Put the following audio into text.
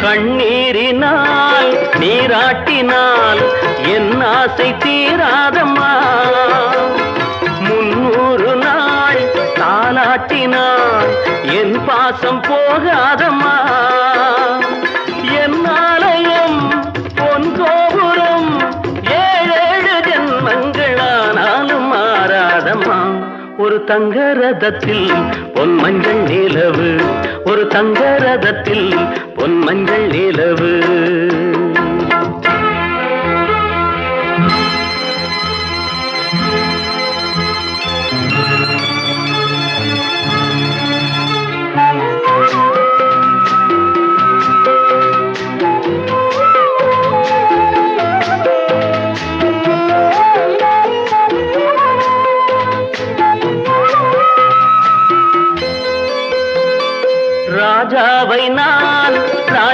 கண்ணீரினால் நீராட்டினால் என் ஆசை தீராதம்மா. 300 நாள் தாலாட்டினால் என் பாசம் போகாதம்மா. என் ஆலயம் பொன் கோபுரம் 7 ஜென்மங்களானாலும் மாறாதம்மா. ஒரு தங்க ரதத்தில் பொன் மஞ்சள் நிலவு, ஒரு தங்க ரதத்தில் பொன் மஞ்சள் நிலவு.